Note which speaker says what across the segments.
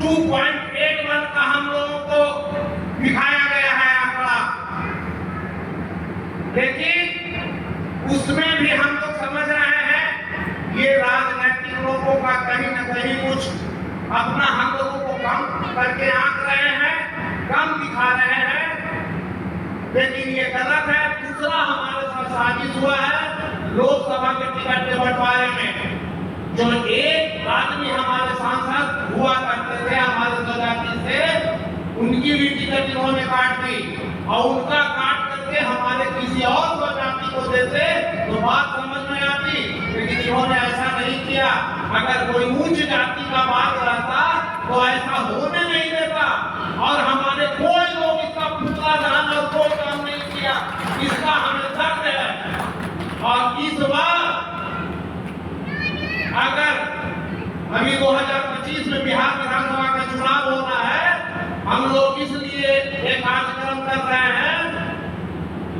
Speaker 1: 2.81 का हम लोगों को दिखाया गया है आंकड़ा, लेकिन उसमें भी हम लोग समझ रहे हैं ये राजनीतिक लोगों का कहीं न कहीं कुछ अपना हम लोगों को कम करके आंक रहे हैं, कम दिखा रहे हैं, लेकिन ये गलत है। दूसरा हमारे साथ साजिश हुआ है लोकसभा के टिकट के बंटवारे में। जो एक आदमी हमारे सांसद हुआ करते थे हमारे स्वजाति से, उनकी भी टिकट इन्होंने काट दी और उनका काट करके हमारे किसी और स्वजाति को देते तो बात समझ में आती, लेकिन इन्होंने ऐसा नहीं किया। अगर कोई उच्च जाति का बात रहता तो ऐसा होने नहीं देता, और हमारे कोई लोग इसका पुतला दहन और कोई काम नहीं किया, इसका हमें दर्द है। और इस बार अगर अभी 2025 में बिहार विधानसभा का चुनाव होना है, हम लोग इसलिए एक कार्यक्रम कर रहे हैं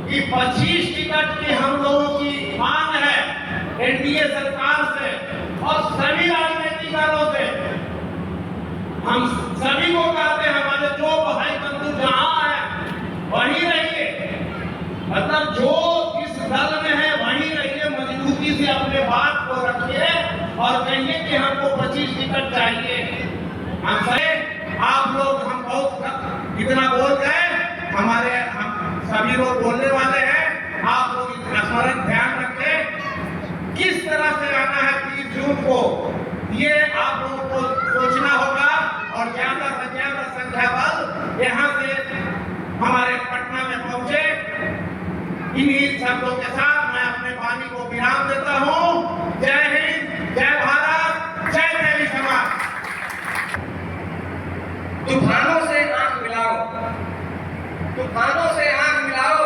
Speaker 1: कि 25 टिकट की हम लोगों की मांग है एनडीए सरकार से और सभी राजनीतिक दलों से। हम सभी को कहते हैं हमारे जो भाई बंधु जहां है वहीं रहिए, मतलब जो इस दल में है वहीं रहिए, मजबूती से अपने बात को रखिए और कहिए कि हमको 25 टिकट चाहिए। हम आप लोग हम बहुत इतना बोल गए, हम सभी लोग बोलने वाले हैं, आप लोग स्मरण ध्यान रखें किस तरह से आना है 30 जून को, ये आप लोगों को सोचना होगा। और ज्यादा से ज्यादा संख्या बल यहाँ से हमारे पटना में पहुंचे। इन्हीं शब्दों के साथ मैं अपने वाणी को विराम देता हूँ। जय हिंद, जय भारत, जय देवी समाज।
Speaker 2: तूफानों से आंख मिलाओ, तूफानों से आंख मिलाओ,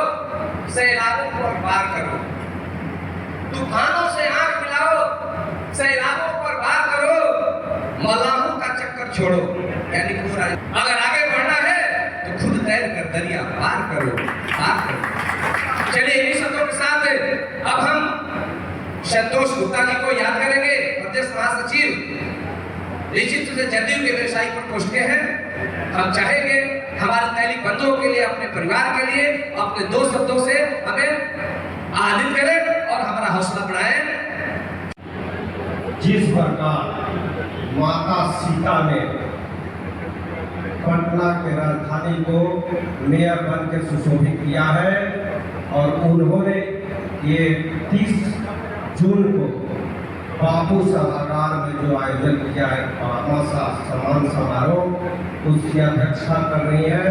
Speaker 2: सैलाबों को पार करो। तूफानों से आंख मिलाओ, सैलाबों पर पार करो, मलाहों का चक्कर छोड़ो। यानी पूरा अगर आगे बढ़ना है तो खुद तैर कर दरिया पार करो, पार करो। चलिए इन्हीं शब्दों के साथ अब हम संतोष गुप्ता जी को याद करेंगे, प्रदेश महासचिव। निश्चित रूप से जदयू के व्यवसायिक प्रकोष्ठ के हैं। हम चाहेंगे हमारे दैनिक बंधुओं के लिए, अपने परिवार के लिए अपने 2 शब्दों से हमें आनंदित करें और हमारा हौसला बढ़ाएं।
Speaker 3: जिस प्रकार माता सीता ने पटना के राजधानी को मेयर बन के सुशोभित किया है और उन्होंने ये 30 जून को बापू सभागार में जो आयोजन किया है सम्मान समारोह, उसकी अध्यक्षता कर रही है।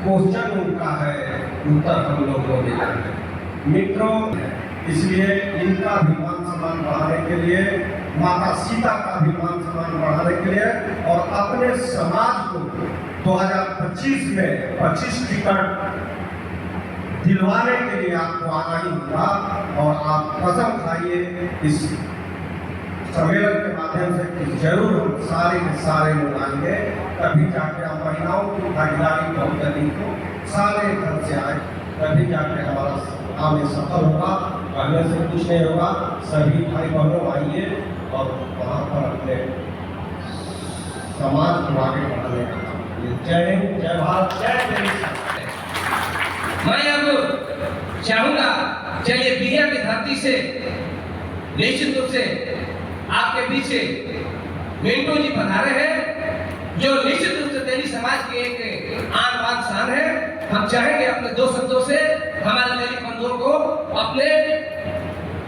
Speaker 3: क्वेश्चन उनका है, उत्तर हम लोग को देना है। मित्रों, इसलिए इनका भी मान सम्मान बढ़ाने के लिए, माता सीता का भी मान सम्मान बढ़ाने के लिए और अपने समाज को 2025 में 25 टिकट दिलवाने के लिए आपको आना ही होगा। और आप कसम खाइए इस सम्मेलन के माध्यम से कि जरूर हम सारे के सारे लोग आएंगे, तभी जाके हम महिलाओं की भागीदारी बहुत अधिक हो, सारे घर से आए, तभी जाके हमारा काम सफल होगा। कहने से कुछ नहीं होगा। सभी भाई बहनों आइए और वहाँ पर अपने समाज को आगे बढ़ाने का काम। जय हिंद, जय भारत, जय देवी।
Speaker 2: मैं अब चाहूंगा, चलिए बिहार की धरती से निश्चित रूप से आपके पीछे मिंटू जी पधारे हैं, जो निश्चित रूप से देवी समाज की एक आन बान शान है। हम चाहेंगे अपने 2 शब्दों से हमारे देवी बंधुओं को अपने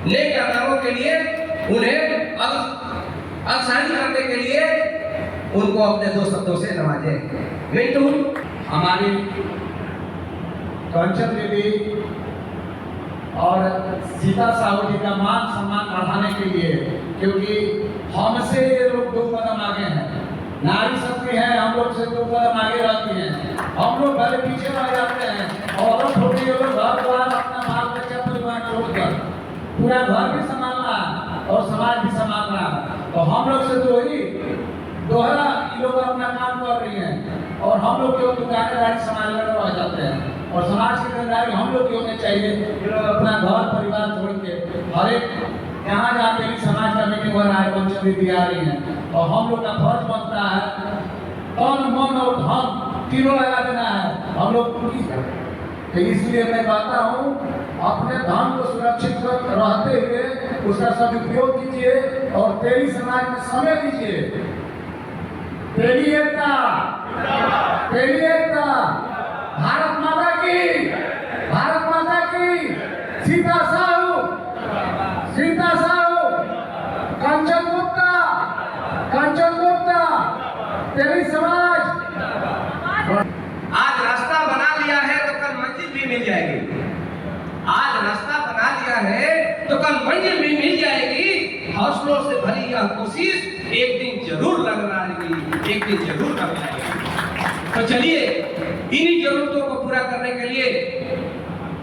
Speaker 2: नेक कामों के लिए, उन्हें अग्रसर करने के लिए उनको अपने 2 शब्दों से नवाजें। मिंटू।
Speaker 4: हमारी कंचन देवी और सीता साहू जी का मान सम्मान बढ़ाने के लिए, क्योंकि हमसे ये लोग 2 कदम आगे हैं, नारी शक्ति है, हम लोग से 2 कदम आगे रहती हैं। हम लोग भले पीछे रह जाते हैं, औरत होती है लोग घर द्वार अपना बाल बच्चा परिवार छोड़कर पूरा घर भी संभालना और समाज भी संभालना, तो हम लोग से तो ही दोहरा लोग अपना काम कर रही हैं और हम लोग केवल दुकानदारी संभालने में रह जाते हैं। और समाज की जिम्मेदारी हम लोग की होनी चाहिए, जो लोग अपना घर परिवार छोड़ के हर एक यहाँ जाके भी समाज का मीटिंग हो रहा है, पंचायत दीदी आ रही है और हम लोग का फर्ज बनता है तन मन और धन तीनों लगा देना है हम लोग पूरी। तो इसलिए मैं कहता हूँ अपने धन को सुरक्षित रहते हुए उसका सदुपयोग कीजिए और तेली समाज में समय दीजिए। तेली एकता, तेली एकता, भारत माता की, भारत माता की। सीता साहू, सीता साहू, कंचन गुप्ता, कंचन गुप्ता, तेली समाज।
Speaker 2: आज रास्ता बना लिया है तो कल मंजिल भी मिल जाएगी। आज रास्ता बना लिया है तो कल मंजिल भी मिल जाएगी। हौसलों से भरी यह कोशिश एक दिन जरूर लगेगी, एक दिन जरूर कर जाएगी। तो चलिए इन्हीं जरूरतों को पूरा करने के लिए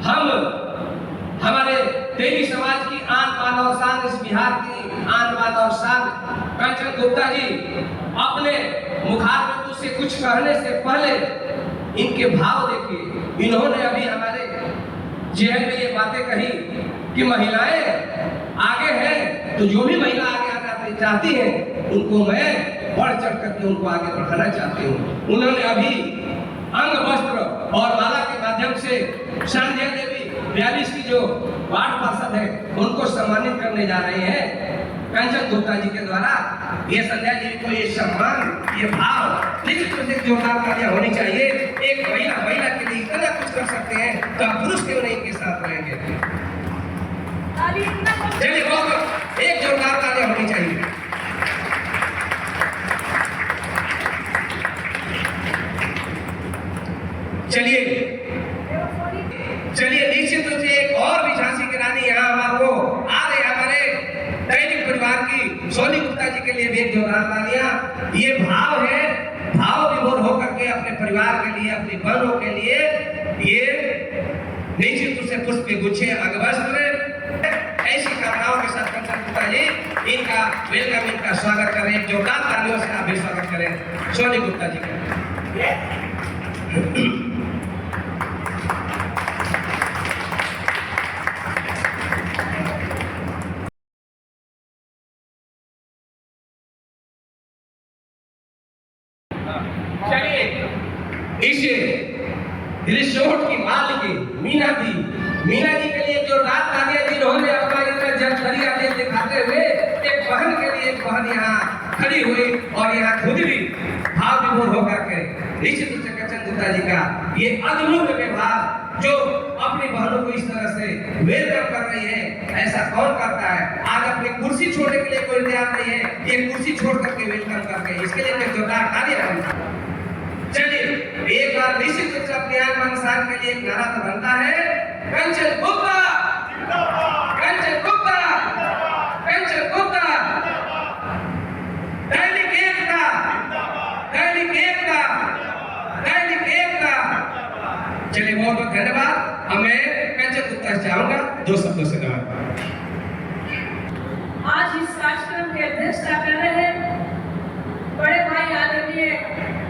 Speaker 2: हम हमारे तेली समाज की आन बान और शान, इस बिहार की आन बान और शान कंचन गुप्ता जी अपने मुखारबिंदु से कुछ कहने से पहले इनके भाव देखिए। इन्होंने अभी हमारे जेल में ये बातें कही कि महिलाएं आगे हैं, तो जो भी महिला आगे आना चाहती हैं उनको मैं बढ़ चढ़ करके उनको आगे बढ़ाना चाहती हूँ। उन्होंने अभी अंग वस्त्र और माला के माध्यम से संध्या देवी 42 की जो वार्ड पार्षद है उनको सम्मानित करने जा रहे हैं कंचन गुप्ता जी के द्वारा। ये संध्या जी को ये सम्मान, ये भाव निश्चित रूप से जोरदार तालियां होनी चाहिए। एक महिला के लिए इतना कुछ कर सकते हैं तो हम पुरुष क्यों नहीं इनके साथ रहेंगे? चलिए बहुत एक जोरदार तालियां होनी चाहिए। चलिए निश्चित रूप से एक और भी झांसी की रानी यहाँ हम आपको आ रहे हमारे दैनिक परिवार की सोनी गुप्ता जी के लिए भी एक जोरदार तालियां। ये भाव है, भाव विभोर होकर के अपने परिवार के लिए, अपनी बहनों के लिए ये निश्चित रूप से पुष्प के गुच्छे, अंगवस्त्र ऐसी कामनाओं के साथ कंचन गुप्ता जी इनका वेलकम, इनका स्वागत करें। एक जोरदार तालियों से आप भी स्वागत करें सोनी गुप्ता जी का। चलिए इस रिसोर्ट की मालिक मीना जी के लिए जो रात तालियां जिन्होंने अपना इतना जलधरिया दे दिखाते हुए एक बहन के लिए एक बहन यहाँ खड़ी हुई और यहाँ खुद भी भाव विभोर होकर के निश्चित रूप से कंचन गुप्ता जी का ये अद्भुत व्यवहार जो अपनी बहनों को इस तरह से वेलकम कर रही है, ऐसा कौन करता है? आज अपनी कुर्सी छोड़ने के लिए कोई तैयार नहीं है, ये कुर्सी छोड़ करके वेलकम करते हैं। इसके लिए जोरदार तालियां बनता। चलिए एक बार निश्चित रूप से अपने आन शान के लिए एक नारा तो बनता है, कंचन गुप्ता, कंचन गुप्ता, कंचन गुप्ता, दैनिक एकता, दैनिक एकता, दैनिक एकता। चलिए बहुत बहुत धन्यवाद। अब मैं कंचन गुप्ता से चाहूंगा 2 शब्दों से धन्यवाद।
Speaker 5: आज इस कार्यक्रम की अध्यक्षता कर रहे हैं बड़े भाई आदरणीय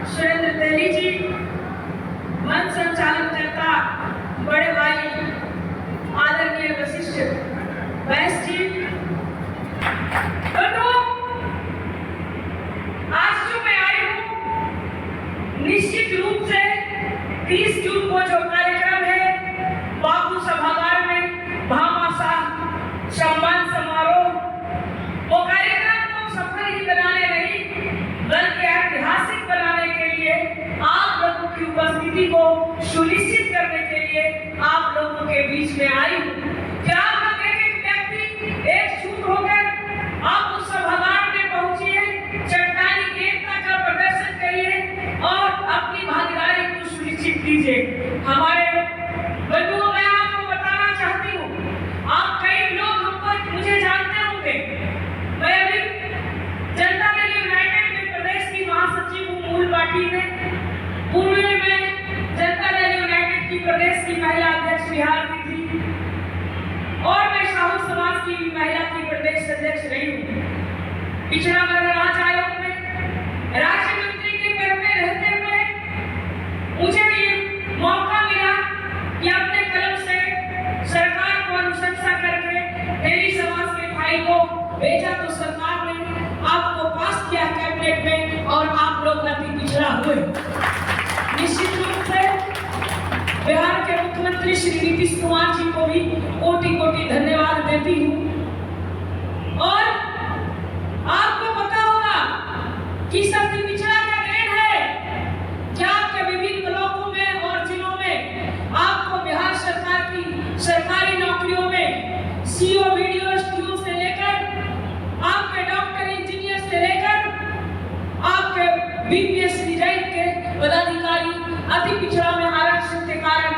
Speaker 5: सुरेंद्र तेली जी, मंच संचालन करता बड़े भाई आदरणीय वशिष्ठ बैस जी। आज जो मैं आई हूँ निश्चित रूप से 30 जून को जो कार्यक्रम है बापू सभागार में भामाशाह सम्मान समारोह, वो कार्यक्रम को सफल ही बनाने नहीं बल्कि ऐतिहासिक बनाने के लिए आप लोगों की उपस्थिति को सुनिश्चित करने के लिए आप लोगों के बीच में आई हूँ। क्या आप लोग एक व्यक्ति एकजुट होकर आप उस सभागार में पहुंचिए, चट्टानी एकता का प्रदर्शन करिए और अपनी भागीदारी को सुनिश्चित कीजिए। हमारे बंधुओं, मैं आपको बताना चाहती हूँ, आप कई लोग हमको मुझे जानते होंगे, मैं अभी जनता दल यूनाइटेड में प्रदेश की महासचिव हूँ मूल पार्टी में। पूर्व में मैं जनता दल यूनाइटेड की प्रदेश की महिला अध्यक्ष बिहार की थी और मैं साहू समाज की महिला की प्रदेश अध्यक्ष रही हूँ। पिछड़ा वर्ग राज्य आयोग में राज्य मंत्री के पद में रहते हुए मुझे ये मौका मिला कि अपने कलम से सरकार को अनुशंसा करके तेली समाज के भाई को भेजा, तो सरकार ने आपको पास किया कैबिनेट में और आप लोग अति पिछड़ा हुए। निश्चित रूप से बिहार के मुख्यमंत्री श्री नीतीश कुमार जी को भी कोटि कोटि धन्यवाद देती हूँ। और आपको पता होगा कि सबसे पिछड़ा का देन है क्या आपके विभिन्न ब्लॉकों में और जिलों में आपको बिहार सरकार की सरकारी नौकरियों में सीओ वीडियो एसटीओ से लेकर आपके डॉक्टर इंजीनियर से लेकर आपके बीपीएस रैंक के पदाधिकारी अति पिछड़ा में आरक्षण के कारण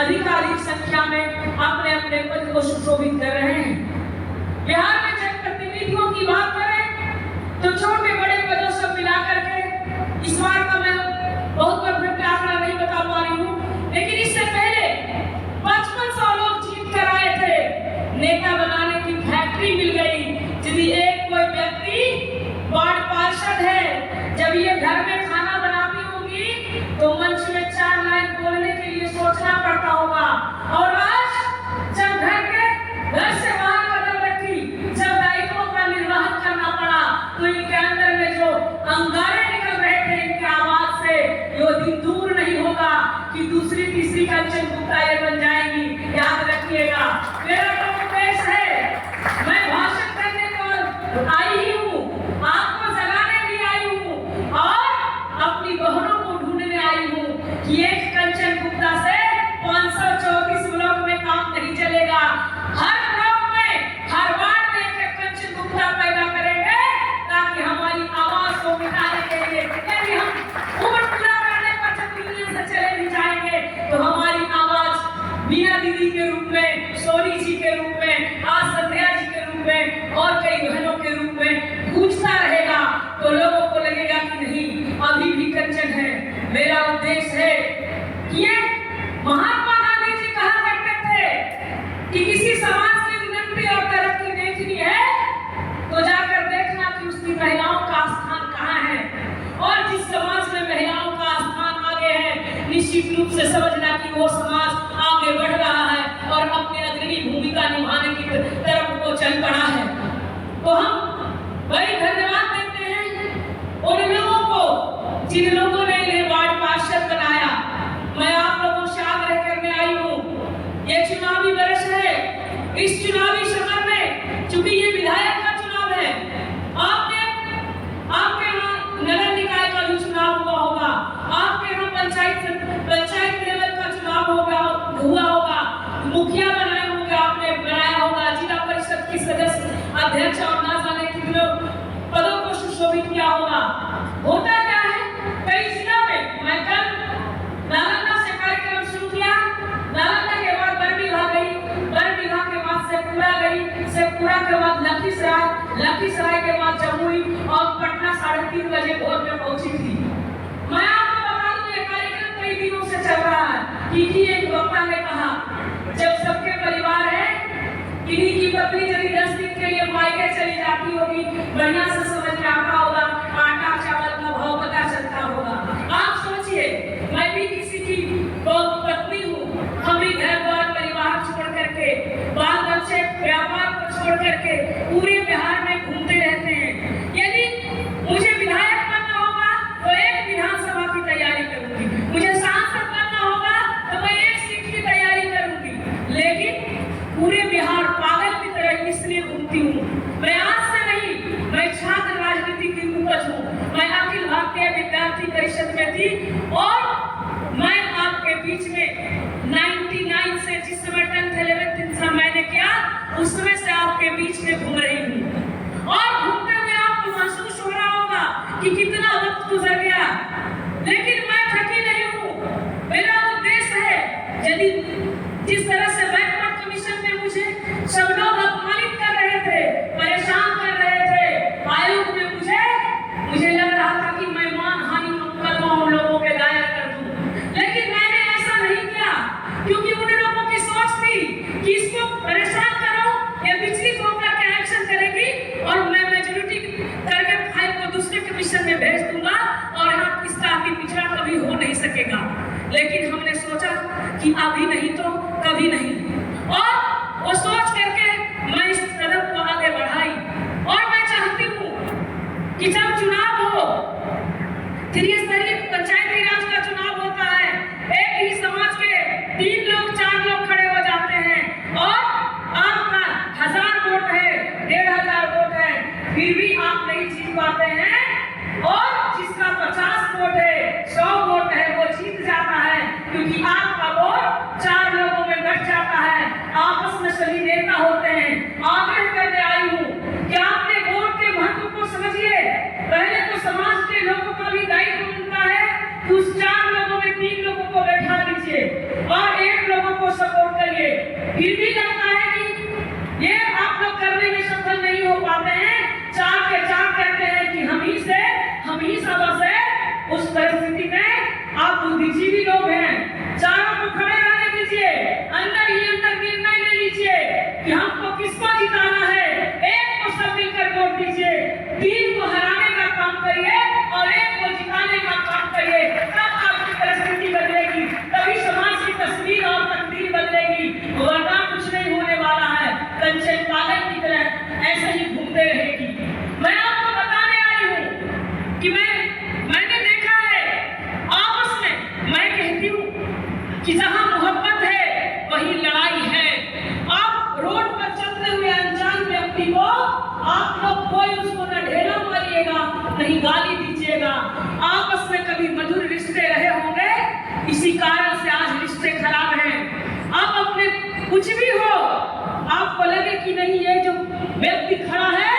Speaker 5: अधिकाधिक संख्या में अपने अपने पद को सुशोभित कर रहे हैं। बिहार में जब प्रतिनिधियों की बात करें तो छोटे बड़े पदों सब मिलाकर के इस बार का मैं बहुत परफेक्ट आंकड़ा नहीं बता पा रही हूँ, लेकिन इससे पहले 5500 लोग जीत कर आए थे। नेता बनाने की फैक्ट्री मिल गई। यदि एक कोई व्यक्ति वार्ड पार्षद है, जब ये घर में खाना बनाती होगी तो मंच में 4 लाइन बोलने के लिए सोचना पड़ता होगा। और आज जब घर से बाहर कदम रखी, जब दायित्वों का निर्वहन करना पड़ा, तो इनके अंदर में जो अंगारे निकल रहे थे इनके आवाज से, यो दिन दूर नहीं होगा कि दूसरी तीसरी कंचन गुप्ता ये बन जाएंगी। याद रखिएगा, मेरा तो उद्देश्य है, मैं भाषण करने को आई ही हूँ, आपको जगाने भी आई हूँ और अपनी बहनों को ढूंढने आई हूँ कि एक कंचन गुप्ता से 534 ब्लॉक में काम नहीं चलेगा। हर ब्लॉक में, हर वार्ड में एक कंचन गुप्ता पैदा करेंगे ताकि हमारी आवाज को मिटाने के लिए, यदि हम उम्र पूरा करने पर जब दुनिया से चले भी जाएंगे तो हमारी आवाज मीना दीदी के रूप में, सोनी जी के रूप में, आज संध्या जी के रूप में और कई बहनों के रूप में गूंजता रहेगा। तो लोगों को लगेगा कि नहीं, अभी भी कंचन है। मेरा उद्देश्य है कि ये महात्मा गांधी जी कहा करते थे कि किसी समाज की उन्नति और तरक्की देखनी है तो जाकर देखना कि उसकी महिलाओं का स्थान कहाँ है, और जिस समाज में महिलाओं का स्थान आगे है, निश्चित रूप से समझना कि वो समाज आगे बढ़ रहा है और अपनी अग्रणी भूमिका निभाने की तरफ को चल पड़ा है। तो हम बड़ी धन्यवाद देते हैं उन लोगों को जिन लोगों ने इन्हें वार्ड पार्षद बनाया। मैं आप लोगों से आग्रह करने आई हूँ, ये चुनावी वर्ष है, इस चुनावी समय में चूंकि ये विधायक का चुनाव है, आपके यहाँ नगर निकाय का भी चुनाव हुआ होगा, आपके यहाँ पंचायत लेवल का चुनाव हुआ होगा, मुखिया बनाए होंगे, आपने बनाया होगा, जिला परिषद की सदस्य, अध्यक्ष और ना जाने कितने पदों को सुशोभित किया होगा। होता क्या है, कई जिलों में, मैं कल नालंदा से कार्यक्रम शुरू किया, नालंदा के बाद बरबीघा गई, बरबीघा के बाद शेखपुरा गई, शेखपुरा के बाद लखीसराय के बाद जमुई और पटना 3:30 बजे भोर में पहुंची थी। मैं आपको बता दूं ये कार्यक्रम कई दिनों से चल रहा है। कि एक वक्ता ने कहा, जब सबके परिवार है, किन्हीं की पत्नी यदि 10 दिन के लिए मायके चली जाती होगी, बढ़िया से समझ में आता होगा, आटा चावल का भाव पता चलता होगा। आप सोचिए, मैं भी किसी की पत्नी हूँ, हम भी घर द्वार परिवार छोड़ करके, बाल बच्चे व्यापार को छोड़ करके पूरे बिहार में घूमते रहते हैं। यदि मुझे विधायक बनना होगा तो एक विधानसभा की तैयारी करूंगी, मुझे सांसद बनना होगा तो मैं एक सीट की तैयारी करूंगी, लेकिन पूरे बिहार पागल की तरह इसलिए घूमती हूँ। मैं आज से नहीं, मैं छात्र राजनीति की उपज हूँ। मैं अखिल भारतीय विद्यार्थी परिषद में थी और मैं आपके बीच में 99 से जिस समय 10th 11th इंसान मैंने किया, उस समय से आपके बीच में घूम रही हूँ। और घूमते हुए आपको महसूस हो रहा होगा कि कितना वक्त गुजर गया, लेकिन मैं थकी नहीं हूँ। मेरा उद्देश्य है, यदि जिस तरह से बैकवर्ड कमीशन में मुझे सब लोग अपमानित कर रहे थे, परेशान कर रहे थे, आयोग में मुझे लग रहा था कि मैं मानहानि मुकदमा उन लोगों के दायर कर दूं, लेकिन मैंने ऐसा नहीं किया, क्योंकि उन लोगों की सोच थी कि इसको परेशान करो, ये विचलित होकर के एक्शन करेगी और मैं मेजॉरिटी करके फाइल को दूसरे कमीशन में भेज दूंगा और यहाँ इसका आगे पिछड़ा कभी हो नहीं सकेगा। लेकिन हमने सोचा कि अभी नहीं तो कभी नहीं। प्रभावशाली नेता होते हैं। आग्रह करने आई हूँ कि आपने वोट के महत्व को समझिए। पहले तो समाज के लोगों का भी दायित्व बनता है कि उस 4 लोगों में 3 लोगों को बैठा दीजिए और 1 लोगों को सपोर्ट करिए। फिर भी लगता है कि ये आप लोग करने में सफल नहीं हो पाते हैं। 4 के 4 कहते हैं कि हम ही सबस है। उस परिस्थिति में आप बुद्धिजीवी लोग हैं, चारों को खड़े रहने दीजिए, अंदर ही अंदर निर्णय ले लीजिए कि हमको किसको जिताना है। 1 को सब मिलकर वोट दीजिए, 3 को हराने का काम करिए और 1 को जिताने का काम करिए। तब आपकी परिस्थिति बदलेगी, तभी समाज की तस्वीर और तकदीर बदलेगी, वरना कुछ नहीं होने वाला है। कंचे पालन की तरह ऐसे ही घूमते रहेगी। मैं आपको बताने आई हूँ कि मैंने देखा है आपस में, मैं कहती हूँ कि जहाँ मोहब्बत है वहीं लड़ाई है। आप रोड पर चलते हुए अनजान व्यक्ति को आप लोग कोई उसको न ढेला मारिएगा, नहीं गाली दीजिएगा। आपस में कभी मधुर रिश्ते रहे होंगे, इसी कारण से आज रिश्ते खराब हैं। आप अपने कुछ भी हो, आपको लगे कि नहीं ये जो व्यक्ति खड़ा है,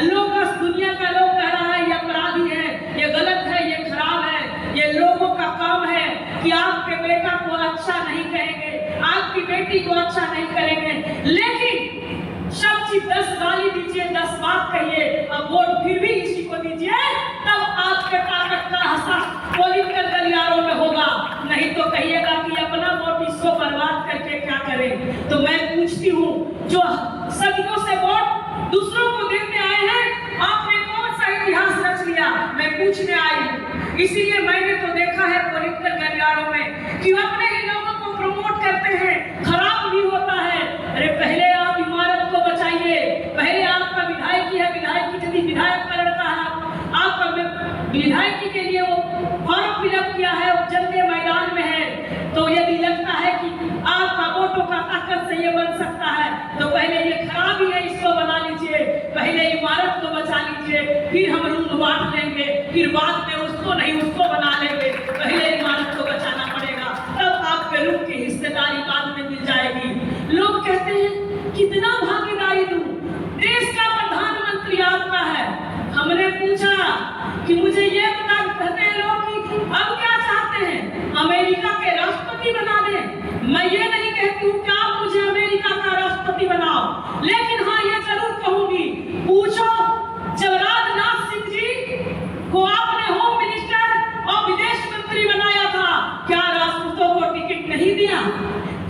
Speaker 5: लोग दुनिया का लोग कह रहा है ये अपराधी है, ये गलत है, ये खराब है, ये लोगों का काम है कि आपके बेटा को अच्छा नहीं कहेंगे, आपकी बेटी को अच्छा नहीं करेंगे। लेकिन सब चीज 10 गाली दीजिए, 10 बात कहिए, अब वोट फिर भी इसी को दीजिए, तब आपके ताकत का हसास पॉलिटिकल गलियारों में होगा। नहीं तो कहिएगा कि अपना वोट इसको बर्बाद करके क्या करें। तो मैं पूछती हूँ, जो सदियों से वोट दूसरों को देते आए हैं, आपने कौन सा इतिहास रच लिया? मैं पूछने आई हूँ। इसीलिए मैंने तो देखा है पॉलिटिकल गलियारों में कि अपने ही लोगों को प्रमोट करते हैं, खराब भी होता है। अरे पहले आप इमारत को बचाइए, पहले आपका विधायकी है, विधायकी यदि विधायक का लड़का है, आपका विधायकी के लिए वो फॉर्म फिलअप किया है, वो जंग के मैदान में है, तो यदि लगता है कि आपका वोटों का ताकत से ये बन सकता है, तो पहले ये खराबी है इसको बना लीजिए, पहले इमारत को बचा लीजिए, फिर हम रूम बांट लेंगे, फिर बाद में उसको नहीं उसको बना लेंगे। पहले इमारत को बचाना पड़ेगा, तब आपके रूम की हिस्सेदारी बाद में मिल जाएगी। लोग कहते हैं कितना भागीदारी दूं, देश का प्रधानमंत्री आपका है। हमने पूछा कि मुझे ये बता, कहते हैं लोग कि अब क्या चाहते हैं, अमेरिका के राष्ट्रपति बना दें। मैं ये नहीं कहती हूँ कि आप मुझे अमेरिका का राष्ट्रपति बनाओ, लेकिन हाँ ये जरूर कहूंगी, पूछो जब राजनाथ सिंह जी को आपने होम मिनिस्टर और विदेश मंत्री बनाया था, क्या राजपूतों को टिकट नहीं दिया?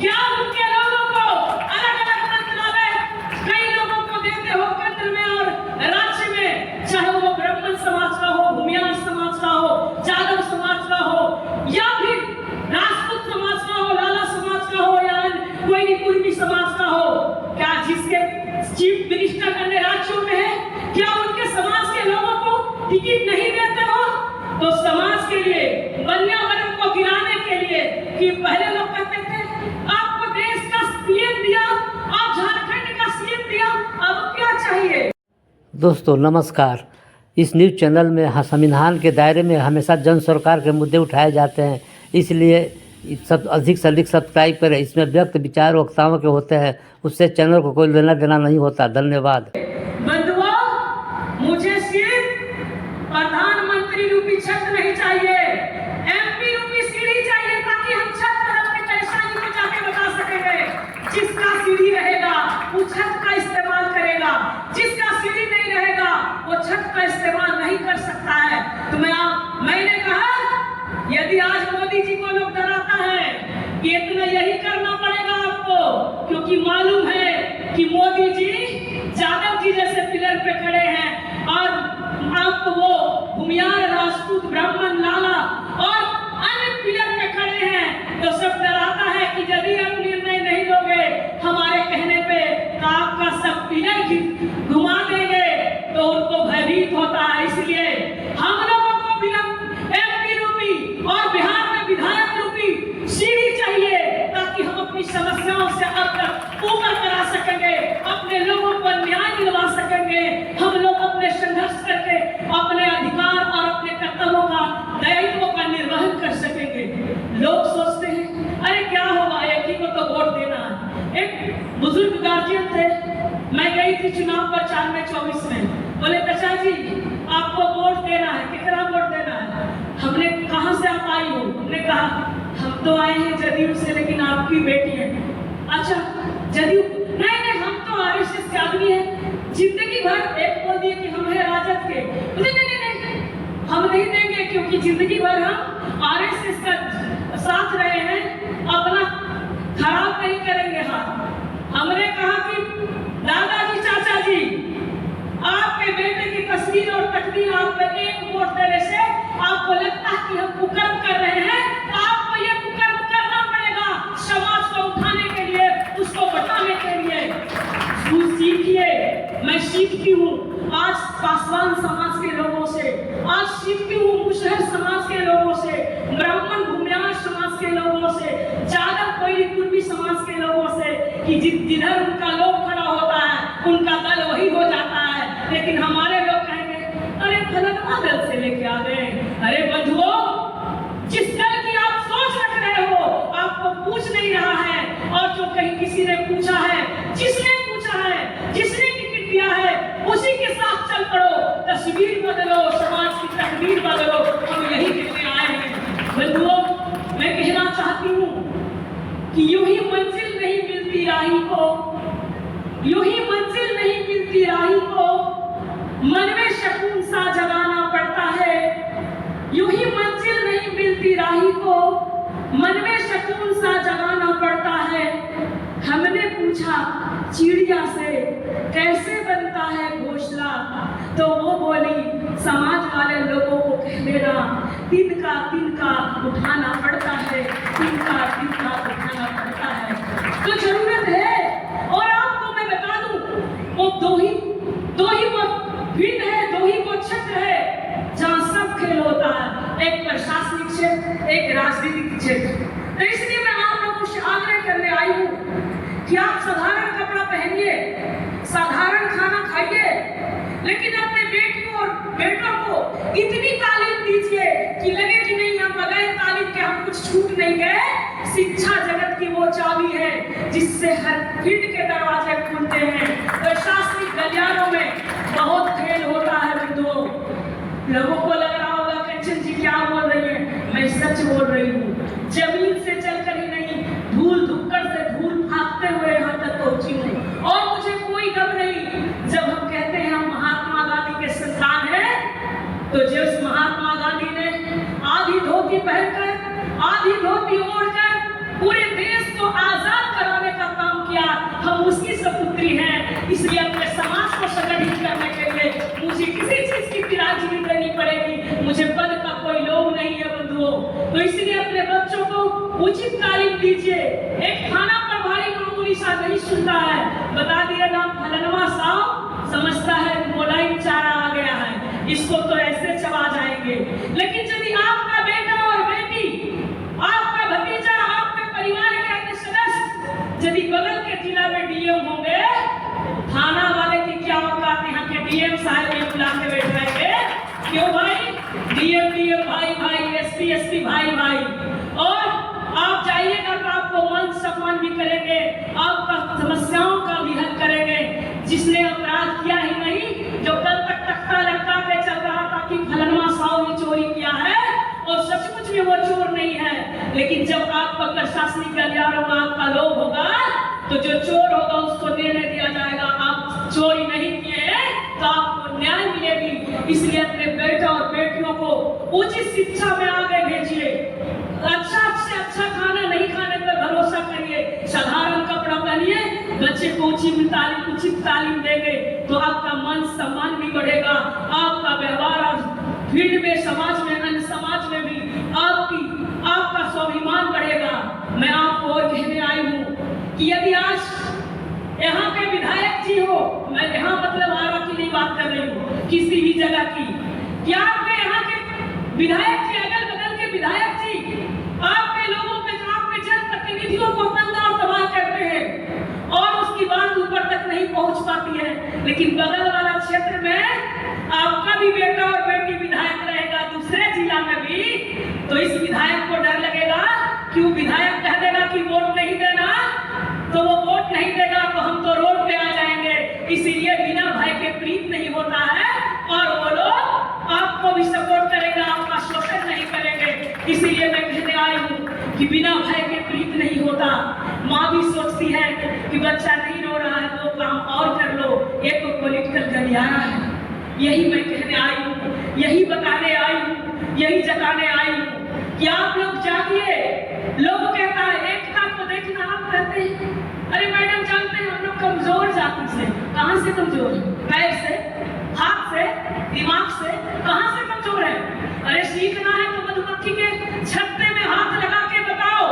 Speaker 5: क्या उनके लोगों को अलग-अलग मंत्रालय कई लोगों को देते हो, केंद्र में और राज्य में, चाहे वो ब्राह्मण समाज का हो, भूमियार समाज का हो, जादव समाज का हो, या फिर राजपूत समाज का हो, लाला समाज का हो, या कोई कुर्मी समाज का हो? क्या जिसके चीफ मिनिस्टर अन्य राज्यों में है, क्या उनके समाज के लोगों को टिकट नहीं देते हो? तो समाज के लिए, पर्यावरण को गिराने के लिए, कि पहले लोग कहते थे आपको देश का सीएम दिया, आप झारखंड का सीएम दिया, अब क्या चाहिए?
Speaker 6: दोस्तों नमस्कार। इस न्यूज़ चैनल में संविधान के दायरे में हमेशा जन सरकार के मुद्दे उठाए जाते हैं, इसलिए सब अधिक से अधिक सब्सक्राइब करें। इसमें व्यक्त विचार वक्ताओं के होते हैं, उससे चैनल को कोई लेना देना नहीं होता। धन्यवाद।
Speaker 5: बंधुओं, मुझे सिर्फ प्रधानमंत्री रूपी छत नहीं चाहिए, एमपी रूपी सीढ़ी चाहिए, ताकि हम छत पर अपनी परेशानी को जाके बता सकेंगे। जिसका सीढ़ी रहेगा वो छत का इस्तेमाल करेगा, जिसका सीढ़ी नहीं रहेगा वो छत का इस्तेमाल नहीं कर सकता है। तो मैंने कहा यदि आज मोदी जी को लोग डराता है कि इतना यही करना पड़ेगा आपको, क्योंकि मालूम है कि मोदी जी जादव जी जैसे पिलर पे खड़े हैं और आपको वो भूमियार, राजपूत, ब्राह्मण, लाला और अन्य पिलर पे खड़े हैं, तो सब डराता है कि यदि आप निर्णय नहीं लोगे हमारे कहने पे तो आपका सब पिलर घुमा देंगे, तो उनको भयभीत होता है। इसलिए हम लोगों को भी एमपी रूपी और बिहार में विधायक रूपी सीढ़ी चाहिए, ताकि हम अपनी समस्याओं से अब तक ऊपर करा सकेंगे, अपने लोगों को न्याय दिलवा सकेंगे। हम लोग अपने संघर्ष करके अपने अधिकार और अपने कर्तव्यों का बुजुर्ग गार्जियन थे। मैं गई थी चुनाव प्रचार में 24 में, बोले चाचा जी आपको वोट देना है, कितना वोट देना है? हमने कहाँ से आप आई हो? हमने कहा हम तो आए हैं जदयू से, लेकिन आपकी बेटी है। अच्छा जदयू? नहीं हम तो आरएसएस के आदमी हैं। जिंदगी भर एक बोल दिए कि हम है राजद के, बोले नहीं हम नहीं देंगे, क्योंकि जिंदगी भर हम आरएसएस का साथ रहे हैं, अपना खराब नहीं करेंगे हाथ। हमने कहा कि दादाजी चाचा जी आपके बेटे की तस्वीर और तकदीर आप पे एक वोट देने से आपको लगता है कि हम कुकर्म कर रहे हैं, तो आपको ये कुकर्म करना पड़ेगा समाज को उठाने के लिए, उसको बताने के लिए। सीखिए, मैं सीखती हूँ आज पासवान समाज के लोगों से, आज सीखती हूँ मुसहर समाज के लोगों से, ब्राह्मण भूमियार समाज के लोगों से, जादव कोयली कुर्मी समाज के लोगों से, कि जिधर उनका लोग खड़ा होता है उनका दल वही हो जाता है। लेकिन हमारे लोग कहेंगे अरे फलाना दल से लेके आ गए। अरे बंधुओं, जिस दल की आप सोच रख रहे हो आपको पूछ नहीं रहा है, और जो कहीं किसी ने पूछा है, जिसने पूछा है, जिसने टिकट दिया है, उसी के साथ चल पड़ो, तस्वीर बदलो, समाज की तकदीर बदलो। हम यही कहने आए हैं। बंधुओं, मैं कहना चाहती हूँ कि यूं ही मंजिल नहीं मिलती राही को, यूं ही मंजिल नहीं मिलती राही को, मन में शकून सा जगाना पड़ता है। यूं ही मंजिल नहीं मिलती राही को, मन में शकून सा जगाना पड़ता है। हमने पूछा चिड़िया से कैसे बनता है घोंसला, तो वो बोली समाज वाले लोगों को कह देना तिनका उठाना पड़ता है, तिनका उठाना पड़ता है। तो जरूरत है। और आपको मैं बता दूं, वो दो ही वो भिन्न है, दो ही वो क्षेत्र है जहाँ सब खेल होता है, एक प्रशासनिक क्षेत्र, एक राजनीतिक क्षेत्र। तो इसलिए मैं आप लोगों से आग्रह करने आई हूँ कि आप साधारण कपड़ा पहनिए, साधारण खाना खाइए, लेकिन अपने बेटियों और बेटों को इतनी तालीम दीजिए कि लगे कि नहीं हम बगैर तालीम के हम कुछ छूट नहीं गए। शिक्षा जगत की वो चाबी है जिससे हर फील्ड के दरवाजे खुलते हैं। प्रशासनिक गलियारों में बहुत खेल होता है बंधुओं। लोगों को लग रहा होगा कंचन जी क्या बोल रही है, मैं सच बोल रही हूँ। जमीन से चलकर ही नहीं, धूल धुक्कड़ से धूल भागते हुए यहाँ तक पहुंची हूँ, और मुझे कोई गम नहीं। जब हम कहते हैं हम महात्मा गांधी के संतान हैं, तो जिस महात्मा गांधी ने आधी धोती पहनकर, आधी धोती ओढ़कर पूरे देश को आजाद कराने का काम किया, हम उसकी सपुत्री हैं। इसलिए अपने समाज को संगठित करने के लिए मुझे किसी चीज की पिराजी नहीं करनी पड़ेगी। मुझे पद का कोई लोभ नहीं है बंधुओं। तो इसलिए अपने बच्चों को उचित तालीम दीजिए। एक खाना पर भारी मामूली सा नहीं सुनता है, बता दिए ना फलनवा साहब, समझता है मोलाइम चारा आ गया है, इसको तो ऐसे चबा जाएंगे। लेकिन यदि आपका बेटा और बेटी, आपका भतीजा, आपके परिवार के अन्य सदस्य यदि बगल के जिला में डीएम होंगे, थाना वाले की क्या औकात, यहाँ के डीएम साहब ने बुला के बैठाएंगे। क्यों भाई? डीएम भाई, एसपी भाई। और आप जाइएगा तो आपको मान सम्मान भी करेंगे, आपका समस्याओं का भी हल करेंगे। जिसने अपराध किया ही नहीं, जो कल तक तख्ता लटका के चल रहा था कि फलनवा साहब ने चोरी किया है, और सचमुच में वो चोर नहीं है, लेकिन जब आपका प्रशासनिक गलियारों में आपका लोभ होगा, तो जो चोर होगा उसको निर्णय दिया जाएगा। आप चोरी नहीं किए तो आपको न्याय मिलेगी। इसलिए अपने बेटे और बेटियों को उचित शिक्षा में आगे भेजिए। अच्छा से अच्छा खाना नहीं खाने पर भरोसा करिए, साधारण कपड़ा पहनिए, बच्चे को उचित तालीम देंगे तो आपका मान सम्मान भी बढ़ेगा, आपका व्यवहार और फील्ड में, समाज में, अन्य समाज में भी आपका स्वाभिमान बढ़ेगा। मैं आपको और कहने आई हूँ कि यदि आज यहाँ के विधायक जी हो, मैं यहाँ मतलब आरा की नहीं बात कर रही हूँ, किसी भी जगह की, कि आपके यहाँ के विधायक जी, अगल बगल के विधायक जी आपके लोगों पे, आपके जनप्रतिनिधियों को तंग और तबाह करते हैं और उसकी बात ऊपर तक नहीं पहुंच पाती है, लेकिन बगल वाला क्षेत्र में आपका भी बेटा और बेटी विधायक रहेगा, दूसरे जिला में भी, तो इस विधायक को डर लगेगा कि वो विधायक कह देगा कि वोट नहीं देना, तो वो वोट नहीं देगा तो इसीलिए बिना भय के प्रीत नहीं होता है, और वो लोग आपको भी सपोर्ट करेगा, आपका शोषण नहीं करेंगे। इसीलिए मैं कहने आई हूँ कि बिना भय के प्रीत नहीं होता। माँ भी सोचती है कि बच्चा नहीं रो रहा है तो काम और कर लो, ये तो पॉलिटिकल गलियारा है। यही मैं कहने आई हूँ, यही बताने आई हूँ, यही जताने आई हूँ कि आप लोग जागिए। लोग कहता है एकता को देखना, आप कहते हैं अरे मैडम जानते हैं हम लोग कमजोर जाति से। कहाँ से कमजोर है? पैर से, हाथ से, दिमाग से, कहाँ से कमजोर है? अरे सीखना है तो मधुमक्खी के छत्ते में हाथ लगा के बताओ।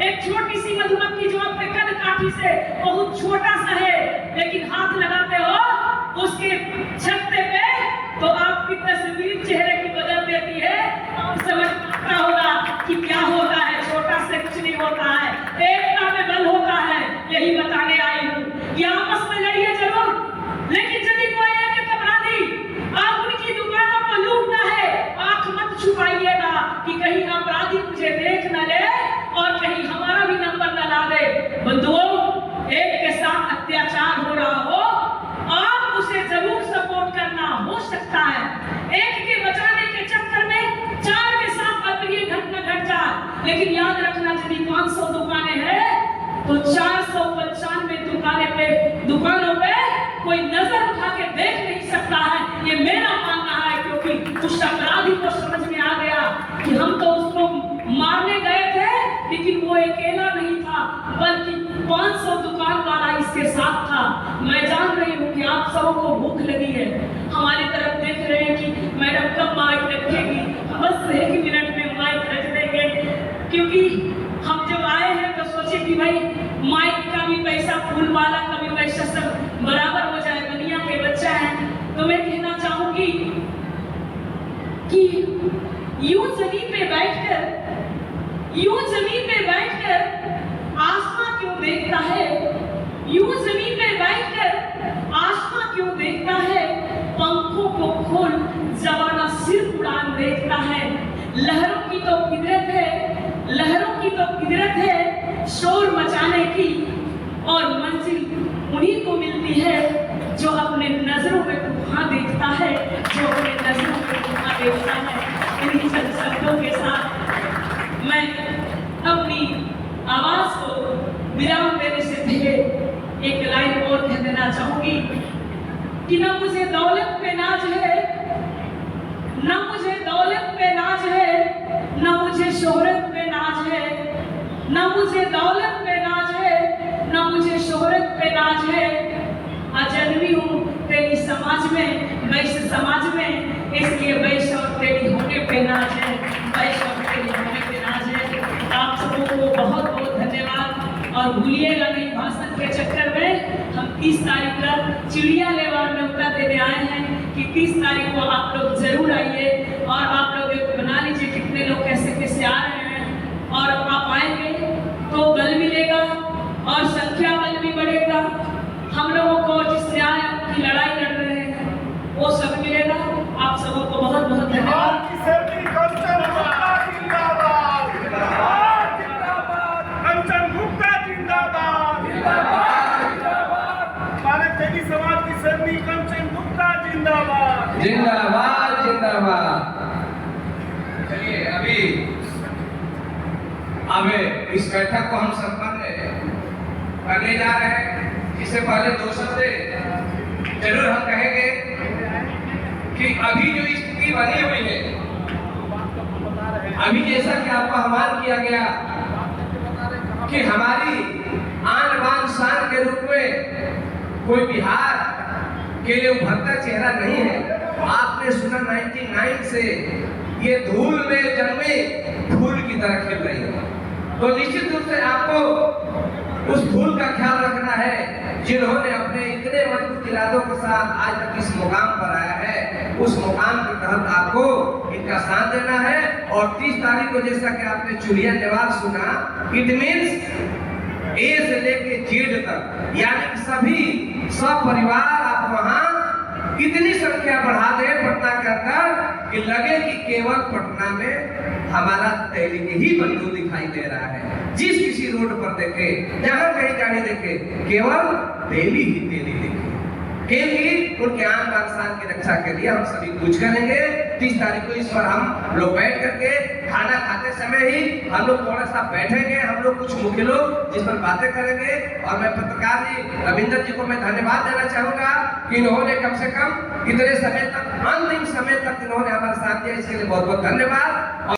Speaker 5: एक छोटी सी मधुमक्खी जो आपके कद काठी से बहुत छोटा सा है, लेकिन हाथ लगाते हो उसके छत्ते पे तो आपकी तस्वीर चेहरे की बदल देती है। आप समझता होगा कि क्या होता है, छोटा से कुछ नहीं होता है, एकता में बल होता है। यही बताने आई हूँ कि आपस में लड़िए जरूर, लेकिन यदि कोई एक अपराधी आप उनकी दुकानों को लूटना है, आंख मत छुपाइएगा कि कहीं अपराधी मुझे देख न ले और कहीं हमारा भी नंबर न ला दे। बंधुओं, एक के साथ अत्याचार हो रहा हो, आप उसे जरूर सपोर्ट करना हो सकता है। एक के बचाने के चक्कर में चार के साथ अप्रिय घटना घट जाए, लेकिन याद रखना यदि 500 दुकानें हैं तो 495 दुकानों पे कोई नजर उठा के देख नहीं सकता है। ये मेरा मानना है, क्योंकि उस अपराधी को समझ में आ गया कि हम तो उसको मारने गए थे, लेकिन वो अकेला नहीं था, बल्कि 500 दुकान वाला इसके साथ था। मैं जान रही हूँ कि आप सबों को भूख लगी है, हमारी तरफ देख रहे हैं कि मैडम कब माइक रखेगी। बस 1 मिनट में माइक रख देंगे, क्योंकि हम जब आए हैं तो सोचे कि भाई माइक का भी पैसा, फूल वाला का भी पैसा सब बराबर हो जाए, दुनिया के बच्चा है। तो मैं कहना चाहूंगी कि यूं जमीन पे बैठकर आसमां क्यों देखता है, यूं जमीन पे बैठकर आसमां क्यों देखता है, पंखों को खोल जवाना सिर्फ उड़ान देखता है। लहरों की तो कुदरत है, लहरों की तो कुदरत है शोर मचाने की, और मंजिल उन्हीं को मिलती है जो अपने नजरों में तूफान देखता है, जो अपने नजरों में तूफान देखता है। इन्हीं चंद शब्दों के साथ मैं अपनी आवाज को विराम देने से पहले एक लाइन और कह देना चाहूंगी कि न मुझे दौलत पे नाज है, न मुझे दौलत पे नाज है, न मुझे शोहरत पे नाज है, न मुझे दौलत पे नाज है, न मुझे शोहरत पे नाज है। अजनबी हूँ तेरी समाज में, वैश्य समाज में, इसलिए वैश्य और तेरी होने पे नाज है, वैश्य और तेरी होने पे नाज है। आप सबों को बहुत बहुत धन्यवाद, और भूलिएगा नहीं भाषण के चक्कर में हम 30 तारीख का चिड़िया लेवार में उतर देने आए हैं कि 30 तारीख को आप लोग जरूर आइए, और आप लोग एक बना लीजिए कितने लोग कैसे कैसे आ रहे हैं, और आप आएंगे तो बल मिलेगा और संख्या बल भी बढ़ेगा। हम लोगों को जिस न्याय की लड़ाई लड़ रहे हैं वो सब मिलेगा। आप सबों को बहुत बहुत धन्यवाद।
Speaker 2: जिंदाबाद जिंदाबाद। चलिए अभी इस बैठक को हम संपन्न करने जा रहे हैं। इससे पहले 2 शब्द जरूर हम कहेंगे कि अभी जो स्थिति बनी हुई है, अभी जैसा कि आपको आह्वान किया गया कि हमारी आन बान शान के रूप में कोई बिहार के लिए उभरता चेहरा नहीं है। आपने सुना 99 से ये धूल में जन्मे फूल की तरह खिल रही है, तो निश्चित रूप से आपको उस फूल का ख्याल रखना है जिन्होंने अपने इतने मजबूत इरादों के साथ आज तक इस मुकाम पर आया है। उस मुकाम के तहत आपको इनका साथ देना है। और 30 तारीख को जैसा कि आपने चुड़िया नेवार सुना, इट मीन्स ए से लेके जेड तक, यानी सभी सब परिवार आप वहां कितनी संख्या बढ़ा दे पटना के अंदर कि लगे कि केवल पटना में हमारा तैलिक ही बंधु दिखाई दे रहा है। जिस किसी रोड पर देखे, जहां कहीं गाड़ी देखे, केवल तेली ही तेली दिखे, क्योंकि उनके आन बान शान की रक्षा के लिए हम सभी कुछ करेंगे। 30 तारीख को इस पर हम लोग बैठ करके खाना खाते समय ही हम लोग थोड़ा सा बैठेंगे, हम लोग कुछ मुख्य लोग जिस पर बातें करेंगे। और मैं पत्रकार जी रविंदर जी को मैं धन्यवाद देना चाहूंगा कि इन्होंने कम से कम इतने समय तक, अंतिम समय तक इन्होंने हमारा साथ दिया, इसके लिए बहुत बहुत धन्यवाद।